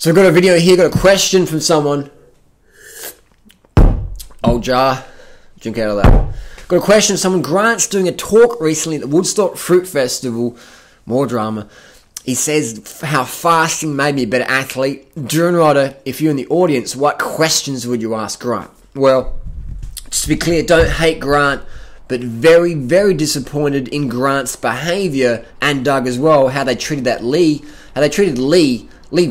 So I've got a video here, got a question from someone. Old jar, drink out of that. Got a question, someone, Grant's doing a talk recently at the Woodstock Fruit Festival, more drama. He says how fasting made me a better athlete. Journwriter, if you're in the audience, what questions would you ask Grant? Well, just to be clear, don't hate Grant, but very, very disappointed in Grant's behaviour, and Doug as well, how they treated Lee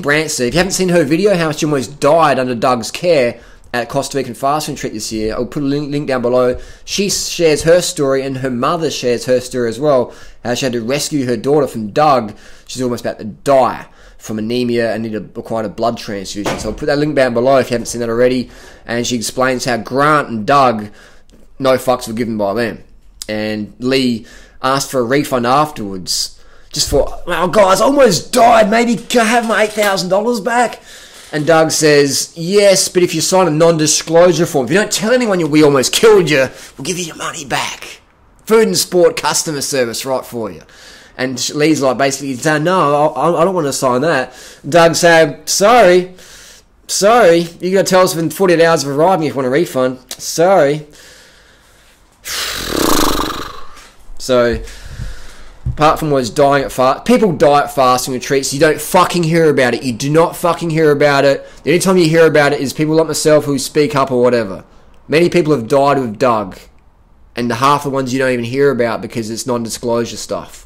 Branson. If you haven't seen her video, how she almost died under Doug's care at Costa Rican fasting retreat this year, I'll put a link down below. She shares her story, and her mother shares her story as well, how she had to rescue her daughter from Doug. She's almost about to die from anemia and required a blood transfusion. So I'll put that link down below if you haven't seen that already. And she explains how Grant and Doug, no fucks were given by them. And Lee asked for a refund afterwards. Just for, oh guys, I almost died, maybe can I have my $8,000 back? And Doug says, yes, but if you sign a non-disclosure form, if you don't tell anyone we almost killed you, we'll give you your money back. Food and Sport customer service right for you. And Lee's like, basically saying, no, I don't want to sign that. Doug said, sorry, you got to tell us within 48 hours of arriving if you want a refund. Sorry. So, apart from was dying at fast, people die at fasting retreats. You don't fucking hear about it. You do not fucking hear about it. The only time you hear about it is people like myself who speak up or whatever. Many people have died with Doug, and the half the ones you don't even hear about because it's non-disclosure stuff.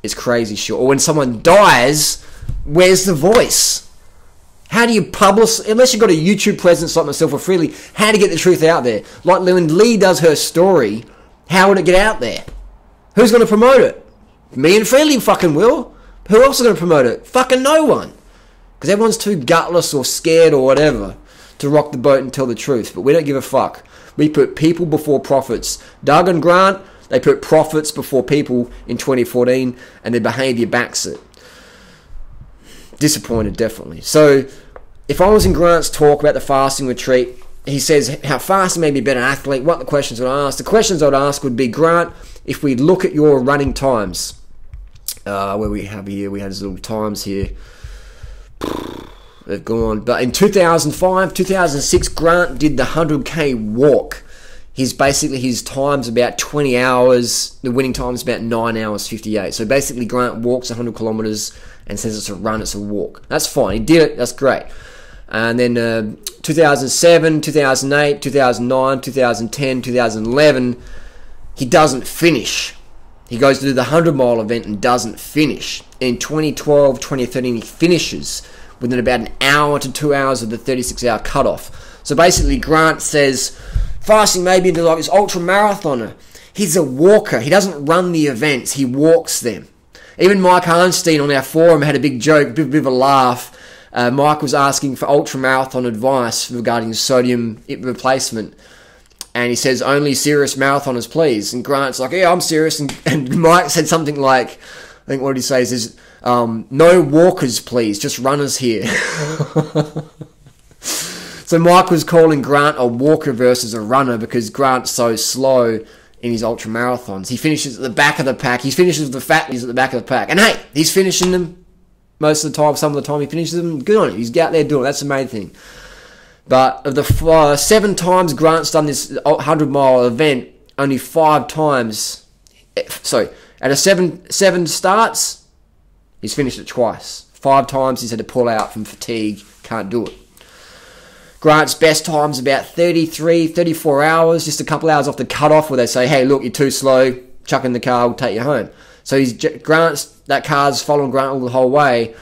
It's crazy shit. Or when someone dies, where's the voice? How do you publish, unless you've got a YouTube presence like myself or Freely, how to get the truth out there? Like when Lee does her story, how would it get out there? Who's going to promote it? Me and Freely fucking will. Who else is going to promote it? Fucking no one. Because everyone's too gutless or scared or whatever to rock the boat and tell the truth. But we don't give a fuck. We put people before profits. Doug and Grant, they put profits before people in 2014, and their behaviour backs it. Disappointed, definitely. So, if I was in Grant's talk about the fasting retreat, he says how fasting made me a better athlete. What the questions would I ask? The questions I would ask would be, Grant, if we look at your running times, where we have here, we had his little times here. They've gone. But in 2005, 2006, Grant did the 100k walk. His time's about 20 hours. The winning time's about 9 hours 58. So basically, Grant walks 100 kilometers and says it's a run, it's a walk. That's fine. He did it. That's great. And then 2007, 2008, 2009, 2010, 2011, he doesn't finish. He goes to do the 100-mile event and doesn't finish. In 2012, 2013, he finishes within about an hour to 2 hours of the 36-hour cutoff. So basically, Grant says, fasting made me into like this ultra-marathoner. He's a walker. He doesn't run the events. He walks them. Even Mike Arnstein on our forum had a big joke, a bit of a laugh. Mike was asking for ultra-marathon advice regarding sodium replacement. And he says, only serious marathoners, please. And Grant's like, yeah, I'm serious. And Mike said something like, I think what he says is, no walkers, please, just runners here. So Mike was calling Grant a walker versus a runner because Grant's so slow in his ultra marathons. He finishes at the back of the pack. He finishes with the fatties at the back of the pack. And hey, he's finishing them most of the time. Some of the time he finishes them. Good on him. He's out there doing it. That's the main thing. But of the 7 times Grant's done this 100-mile event, only 5 times... Sorry, out of 7 starts, he's finished it twice. 5 times he's had to pull out from fatigue. Can't do it. Grant's best time's about 33, 34 hours, just a couple hours off the cutoff where they say, hey, look, you're too slow, chuck in the car, we'll take you home. So that car's following Grant all the whole way.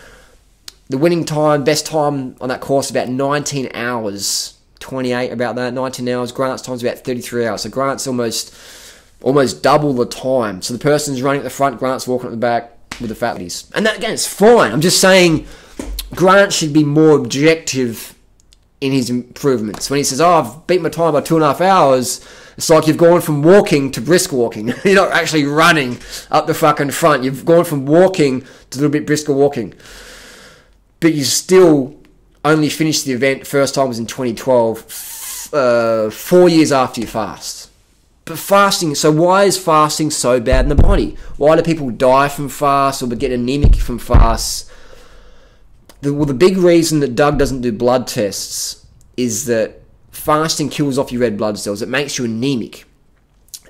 The winning time, best time on that course, about 19 hours, 28, about that, 19 hours. Grant's time's about 33 hours. So Grant's almost double the time. So the person's running at the front, Grant's walking at the back with the fatties. And that, again, it's fine. I'm just saying Grant should be more objective in his improvements. When he says, oh, I've beat my time by 2.5 hours, it's like you've gone from walking to brisk walking. You're not actually running up the fucking front. You've gone from walking to a little bit brisker walking. But you still only finished the event, first time was in 2012, 4 years after you fast. But fasting, so why is fasting so bad in the body? Why do people die from fast or get anemic from fast? The big reason that Doug doesn't do blood tests is that fasting kills off your red blood cells. It makes you anemic.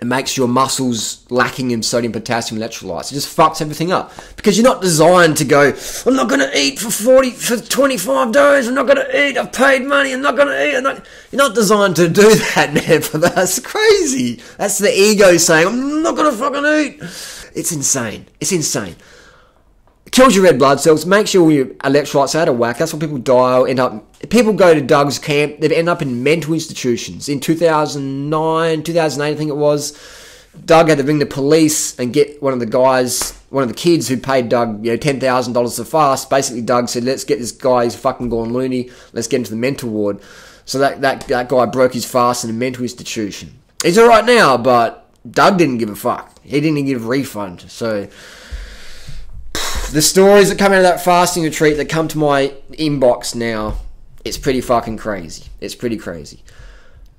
It makes your muscles lacking in sodium, potassium, electrolytes. It just fucks everything up. Because you're not designed to go, I'm not going to eat for 25 days. I'm not going to eat. I've paid money. I'm not going to eat. You're not designed to do that, man. That's crazy. That's the ego saying, I'm not going to fucking eat. It's insane. It's insane. It kills your red blood cells, makes your electrolytes out of whack. That's why people die or end up... People go to Doug's camp, they end up in mental institutions. In 2009, 2008, I think it was, Doug had to ring the police and get one of the kids who paid Doug, $10,000 to fast. Basically, Doug said, let's get this guy, he's fucking gone loony, let's get him to the mental ward. So that guy broke his fast in a mental institution. He's alright now, but Doug didn't give a fuck. He didn't give a refund. So... the stories that come out of that fasting retreat that come to my inbox now, it's pretty fucking crazy. It's pretty crazy.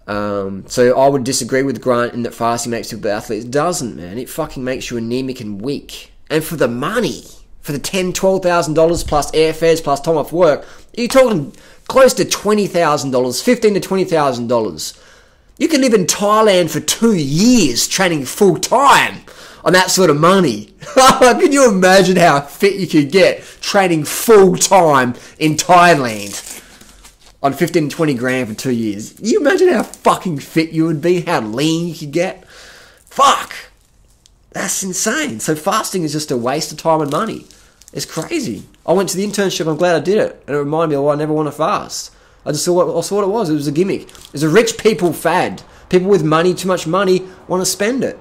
So I would disagree with Grant in that fasting makes people athletes. It doesn't, man. It fucking makes you anemic and weak. And for the money, for the $10,000, $12,000 plus airfares plus time off work, you're talking close to $20,000, $15,000 to $20,000. You can live in Thailand for 2 years training full time on that sort of money. Can you imagine how fit you could get training full time in Thailand on 15 to 20 grand for 2 years? Can you imagine how fucking fit you would be? How lean you could get? Fuck! That's insane. So fasting is just a waste of time and money. It's crazy. I went to the internship, I'm glad I did it. And it reminded me, I never want to fast. I saw what it was. It was a gimmick. It was a rich people fad. People with money, too much money, want to spend it.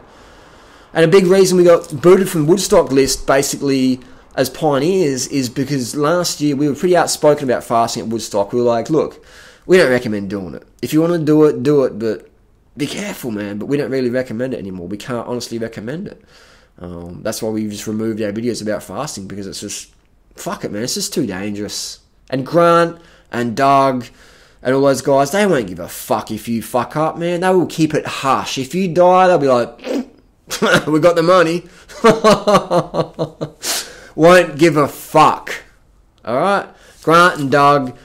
And a big reason we got booted from the Woodstock list, basically, as pioneers, is because last year we were pretty outspoken about fasting at Woodstock. We were like, look, we don't recommend doing it. If you want to do it, but be careful, man. But we don't really recommend it anymore. We can't honestly recommend it. That's why we just removed our videos about fasting, because it's just, fuck it, man. It's just too dangerous. And Grant and Doug and all those guys, they won't give a fuck if you fuck up, man. They will keep it hush. If you die, they'll be like... we got the money. Won't give a fuck. Alright? Grant and Doug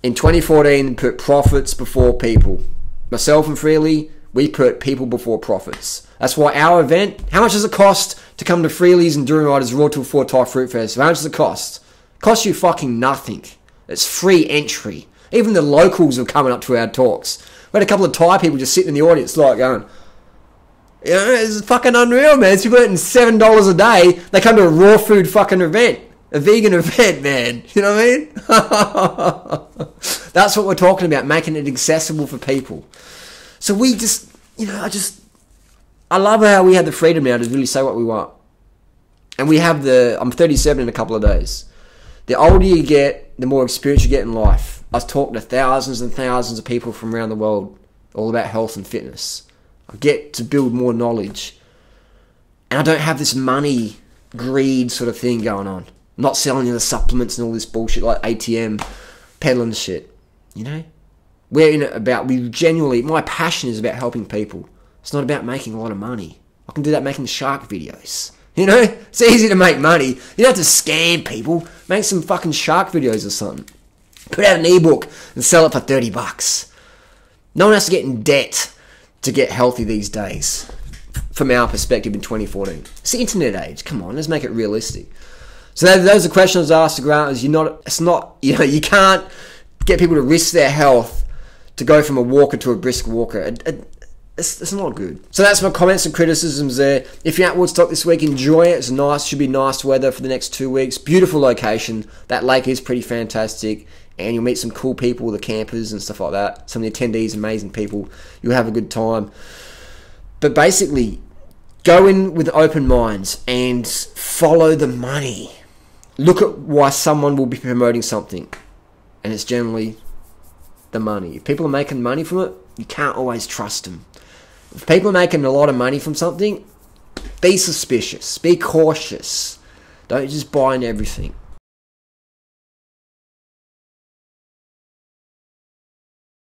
in 2014 put profits before people. Myself and Freely, we put people before profits. That's why our event, how much does it cost to come to Freely's Enduring Riders Raw Till 4 Thai Fruit Festival? How much does it cost? It costs you fucking nothing. It's free entry. Even the locals are coming up to our talks. We had a couple of Thai people just sitting in the audience like going... it's fucking unreal, man. It's people earning $7 a day. They come to a raw food fucking event. A vegan event, man. You know what I mean? That's what we're talking about, making it accessible for people. So we just, I love how we have the freedom now to really say what we want. And we have I'm 37 in a couple of days. The older you get, the more experience you get in life. I was talking to thousands and thousands of people from around the world, all about health and fitness. I get to build more knowledge. And I don't have this money greed sort of thing going on. I'm not selling you the supplements and all this bullshit like ATM, peddling shit. You know? My passion is about helping people. It's not about making a lot of money. I can do that making shark videos. You know? It's easy to make money. You don't have to scam people. Make some fucking shark videos or something. Put out an ebook and sell it for $30. No one has to get in debt to get healthy these days, from our perspective in 2014. It's the internet age. Come on, let's make it realistic. So those are questions I asked to Grant. You can't get people to risk their health to go from a walker to a brisk walker. It's not good. So that's my comments and criticisms there. If you're at Woodstock this week, enjoy it. It's nice. Should be nice weather for the next 2 weeks. Beautiful location. That lake is pretty fantastic. And you'll meet some cool people, the campers and stuff like that. Some of the attendees, amazing people. You'll have a good time. But basically, go in with open minds and follow the money. Look at why someone will be promoting something. And it's generally the money. If people are making money from it, you can't always trust them. If people are making a lot of money from something, be suspicious. Be cautious. Don't just buy into everything.